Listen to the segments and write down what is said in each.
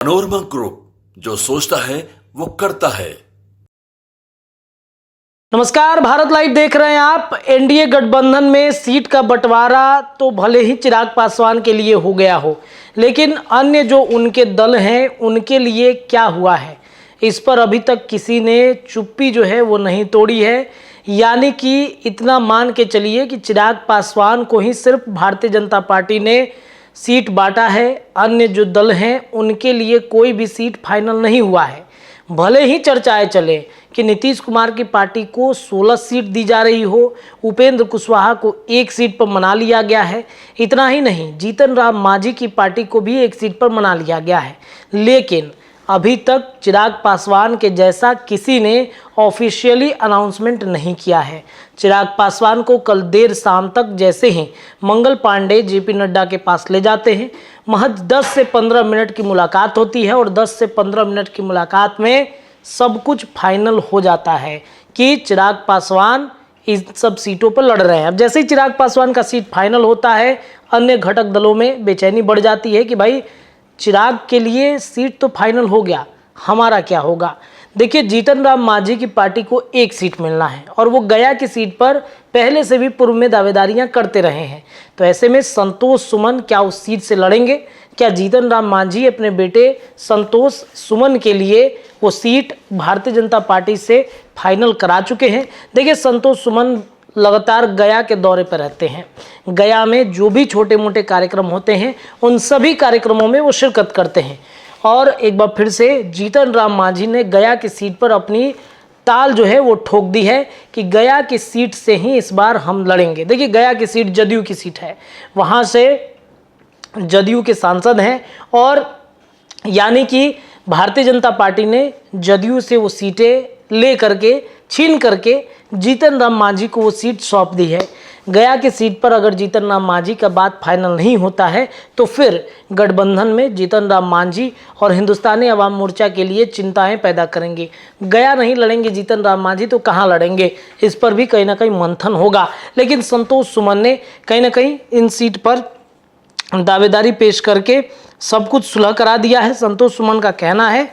Manorama group, जो सोचता है वो करता है। नमस्कार, भारत लाइव देख रहे हैं आप। एनडीए गठबंधन में सीट का बंटवारा तो भले ही चिराग पासवान के लिए हो गया हो, लेकिन अन्य जो उनके दल हैं उनके लिए क्या हुआ है, इस पर अभी तक किसी ने चुप्पी जो है वो नहीं तोड़ी है। यानी कि इतना मान के चलिए कि चिराग पासवान को ही सिर्फ भारतीय जनता पार्टी ने सीट बांटा है, अन्य जो दल हैं उनके लिए कोई भी सीट फाइनल नहीं हुआ है। भले ही चर्चाएं चले कि नीतीश कुमार की पार्टी को 16 सीट दी जा रही हो, उपेंद्र कुशवाहा को 1 सीट पर मना लिया गया है। इतना ही नहीं, जीतन राम मांझी की पार्टी को भी 1 सीट पर मना लिया गया है, लेकिन अभी तक चिराग पासवान के जैसा किसी ने ऑफिशियली अनाउंसमेंट नहीं किया है। चिराग पासवान को कल देर शाम तक जैसे ही मंगल पांडे जेपी नड्डा के पास ले जाते हैं, महज 10 से 15 मिनट की मुलाकात होती है और 10 से 15 मिनट की मुलाकात में सब कुछ फाइनल हो जाता है कि चिराग पासवान इन सब सीटों पर लड़ रहे हैं। अब जैसे ही चिराग पासवान का सीट फाइनल होता है, अन्य घटक दलों में बेचैनी बढ़ जाती है कि भाई चिराग के लिए सीट तो फाइनल हो गया, हमारा क्या होगा। देखिए, जीतन राम मांझी की पार्टी को 1 सीट मिलना है और वो गया की सीट पर पहले से भी पूर्व में दावेदारियां करते रहे हैं। तो ऐसे में संतोष सुमन क्या उस सीट से लड़ेंगे? क्या जीतन राम मांझी अपने बेटे संतोष सुमन के लिए वो सीट भारतीय जनता पार्टी से फाइनल करा चुके हैं? देखिए, संतोष सुमन लगातार गया के दौरे पर रहते हैं। गया में जो भी छोटे मोटे कार्यक्रम होते हैं उन सभी कार्यक्रमों में वो शिरकत करते हैं। और एक बार फिर से जीतन राम मांझी ने गया की सीट पर अपनी ताल जो है वो ठोक दी है कि गया की सीट से ही इस बार हम लड़ेंगे। देखिए, गया की सीट जदयू की सीट है, वहाँ से जदयू के सांसद हैं और यानी कि भारतीय जनता पार्टी ने जदयू से वो सीटें ले करके छीन करके जीतन राम मांझी को वो सीट सौंप दी है। गया की सीट पर अगर जीतन राम मांझी का बात फाइनल नहीं होता है तो फिर गठबंधन में जीतन राम मांझी और हिंदुस्तानी अवाम मोर्चा के लिए चिंताएं पैदा करेंगे। गया नहीं लड़ेंगे जीतन राम मांझी तो कहाँ लड़ेंगे, इस पर भी कहीं ना कहीं मंथन होगा। लेकिन संतोष सुमन ने कहीं ना कहीं इन सीट पर दावेदारी पेश करके सब कुछ सुलह करा दिया है। संतोष सुमन का कहना है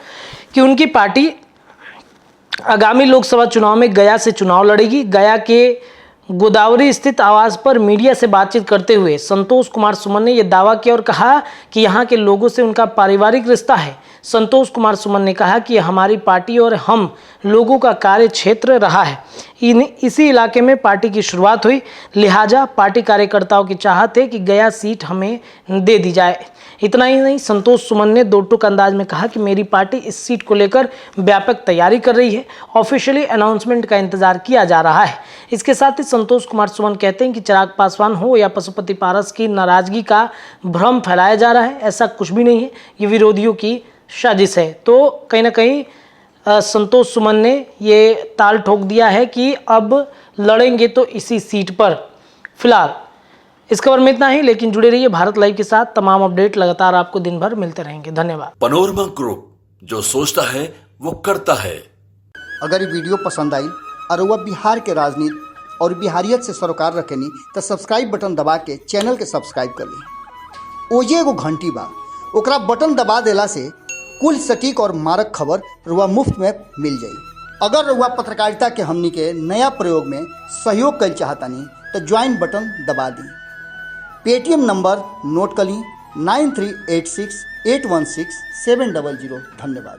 कि उनकी पार्टी आगामी लोकसभा चुनाव में गया से चुनाव लड़ेगी। गया के गोदावरी स्थित आवास पर मीडिया से बातचीत करते हुए संतोष कुमार सुमन ने यह दावा किया और कहा कि यहाँ के लोगों से उनका पारिवारिक रिश्ता है। संतोष कुमार सुमन ने कहा कि हमारी पार्टी और हम लोगों का कार्य क्षेत्र रहा है, इसी इलाके में पार्टी की शुरुआत हुई, लिहाजा पार्टी कार्यकर्ताओं की चाहत है कि गया सीट हमें दे दी जाए। इतना ही नहीं, संतोष सुमन ने दो टूक अंदाज में कहा कि मेरी पार्टी इस सीट को लेकर व्यापक तैयारी कर रही है, ऑफिशियली अनाउंसमेंट का इंतजार किया जा रहा है। इसके साथ ही संतोष कुमार सुमन कहते हैं कि चिराग पासवान हो या पशुपति पारस की नाराजगी का भ्रम फैलाया जा रहा है, ऐसा कुछ भी नहीं है, ये विरोधियों की साजिश है। तो कहीं ना कहीं संतोष सुमन ने ये ताल ठोक दिया है कि अब लड़ेंगे तो इसी सीट पर। फिलहाल इस खबर में इतना ही, लेकिन जुड़े रहिए भारत लाइव के साथ। तमाम अपडेट लगातार आपको दिन भर मिलते रहेंगे। धन्यवाद। मनोरमा ग्रुप, जो सोचता है वो करता है। अगर ये वीडियो पसंद आई और वह बिहार के राजनीति और बिहारियत से सरोकार रखेनी तो सब्सक्राइब बटन दबा के चैनल के सब्सक्राइब कर ली। ओजे एगो घंटी बा, ओकरा बटन दबा देला से कुल सटीक और मारक खबर रुआ मुफ्त में मिल जाई। अगर रुआ पत्रकारिता के हमनी के नया प्रयोग में सहयोग कर चाहतानी तो ज्वाइन बटन दबा दी। पेटीएम नंबर नोट कर ली 9386816700। धन्यवाद।